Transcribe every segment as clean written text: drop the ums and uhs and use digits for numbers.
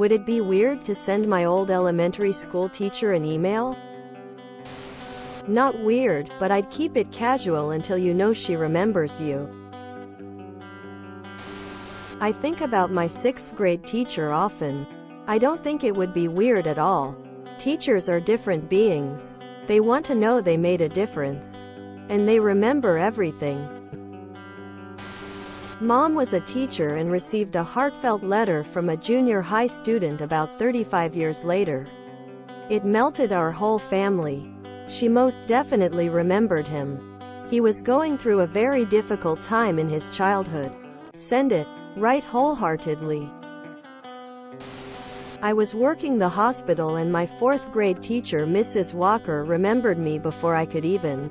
Would it be weird to send my old elementary school teacher an email? Not weird, but I'd keep it casual until you know she remembers you. I think about my 6th grade teacher often. I don't think it would be weird at all. Teachers are different beings. They want to know they made a difference. And they remember everything. Mom was a teacher and received a heartfelt letter from a junior high student about 35 years later. It melted our whole family. She most definitely remembered him. He was going through a very difficult time in his childhood. Send it. Write wholeheartedly. I was working the hospital and my 4th grade teacher Mrs. Walker remembered me before I could even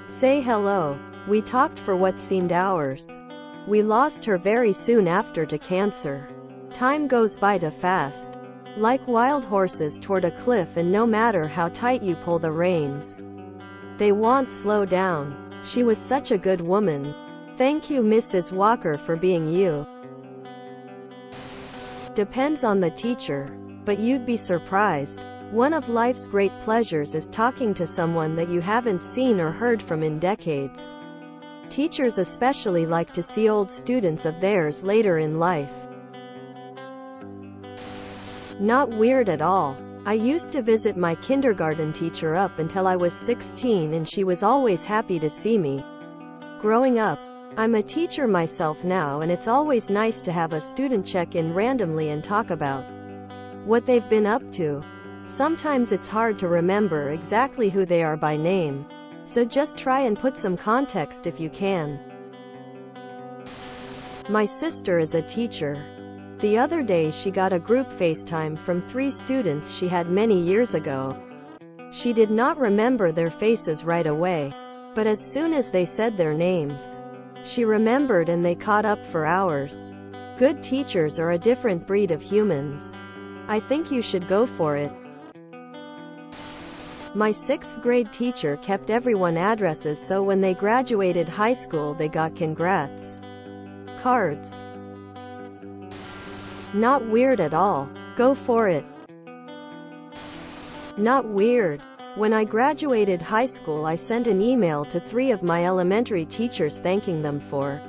say hello. We talked for what seemed hours. We lost her very soon after to cancer. Time goes by too fast. Like wild horses toward a cliff, and no matter how tight you pull the reins, they won't slow down. She was such a good woman. Thank you, Mrs. Walker, for being you. Depends on the teacher, but you'd be surprised. One of life's great pleasures is talking to someone that you haven't seen or heard from in decades. Teachers especially like to see old students of theirs later in life. Not weird at all. I used to visit my kindergarten teacher up until I was 16, and she was always happy to see me. Growing up, I'm a teacher myself now, and it's always nice to have a student check in randomly and talk about what they've been up to. Sometimes it's hard to remember exactly who they are by name, so just try and put some context if you can. My sister is a teacher. The other day she got a group FaceTime from 3 students she had many years ago. She did not remember their faces right away, but as soon as they said their names, she remembered, and they caught up for hours. Good teachers are a different breed of humans. I think you should go for it. My 6th grade teacher kept everyone addresses, so when they graduated high school they got congrats cards. Not weird at all. Go for it. Not weird. When I graduated high school, I sent an email to 3 of my elementary teachers thanking them for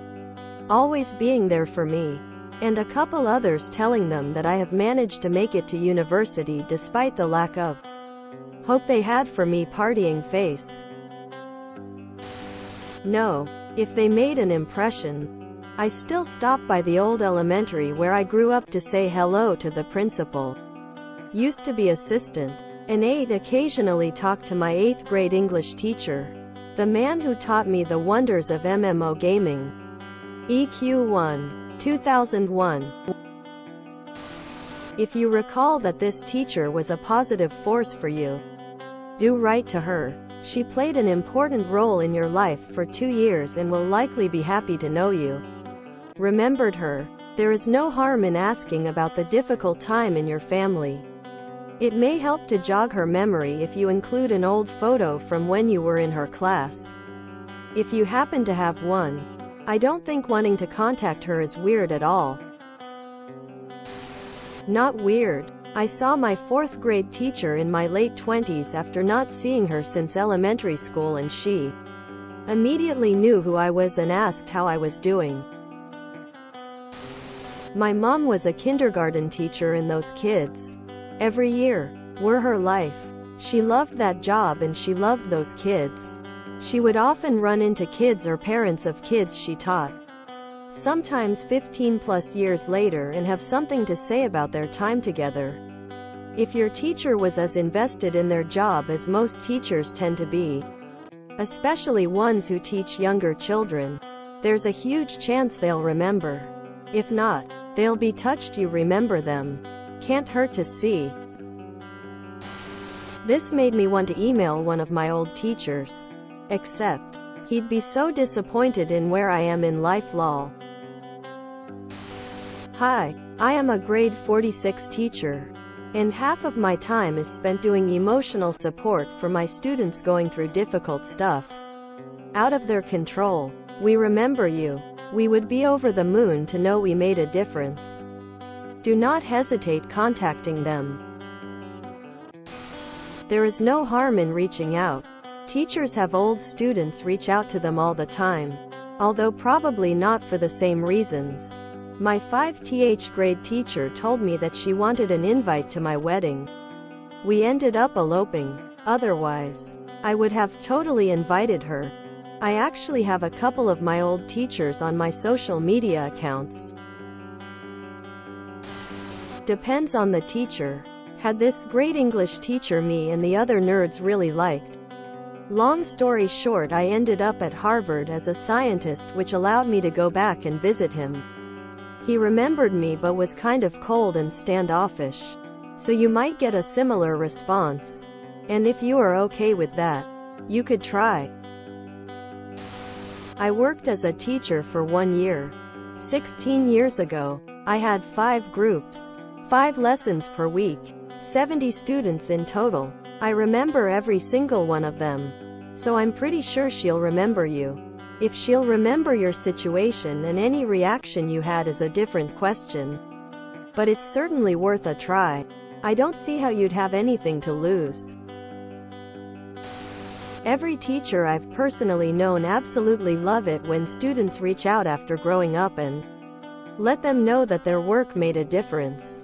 always being there for me, and a couple others telling them that I have managed to make it to university despite the lack of hope they had for me partying face. No. If they made an impression. I still stop by the old elementary where I grew up to say hello to the principal. Used to be assistant. And occasionally talk to my 8th grade English teacher, the man who taught me the wonders of MMO gaming. EQ1, 2001. If you recall that this teacher was a positive force for you, do write to her. She played an important role in your life for 2 years and will likely be happy to know you remembered her. There is no harm in asking about the difficult time in your family. It may help to jog her memory if you include an old photo from when you were in her class, if you happen to have one. I don't think wanting to contact her is weird at all. Not weird. I saw my 4th grade teacher in my late 20s after not seeing her since elementary school, and she immediately knew who I was and asked how I was doing. My mom was a kindergarten teacher, and those kids every year were her life. She loved that job and she loved those kids. She would often run into kids or parents of kids she taught, sometimes 15+ years later, and have something to say about their time together. If your teacher was as invested in their job as most teachers tend to be, especially ones who teach younger children, there's a huge chance they'll remember. If not, they'll be touched you remember them. Can't hurt to see. This made me want to email one of my old teachers. Except, he'd be so disappointed in where I am in life lol. Hi, I am a grade 46 teacher, and half of my time is spent doing emotional support for my students going through difficult stuff out of their control. We remember you. We would be over the moon to know we made a difference. Do not hesitate contacting them. There is no harm in reaching out. Teachers have old students reach out to them all the time, although probably not for the same reasons. My 5th grade teacher told me that she wanted an invite to my wedding. We ended up eloping. Otherwise, I would have totally invited her. I actually have a couple of my old teachers on my social media accounts. Depends on the teacher. Had this great English teacher me and the other nerds really liked. Long story short, I ended up at Harvard as a scientist, which allowed me to go back and visit him. He remembered me but was kind of cold and standoffish. So you might get a similar response. And if you are okay with that, you could try. I worked as a teacher for 1 year. 16 years ago, I had 5 groups, 5 lessons per week, 70 students in total. I remember every single one of them. So I'm pretty sure she'll remember you. If she'll remember your situation and any reaction you had is a different question. But it's certainly worth a try. I don't see how you'd have anything to lose. Every teacher I've personally known absolutely love it when students reach out after growing up and let them know that their work made a difference.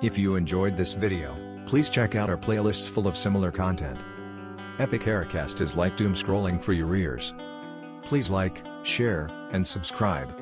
If you enjoyed this video, please check out our playlists full of similar content. Epic Haircast is like doom scrolling for your ears. Please like, share, and subscribe.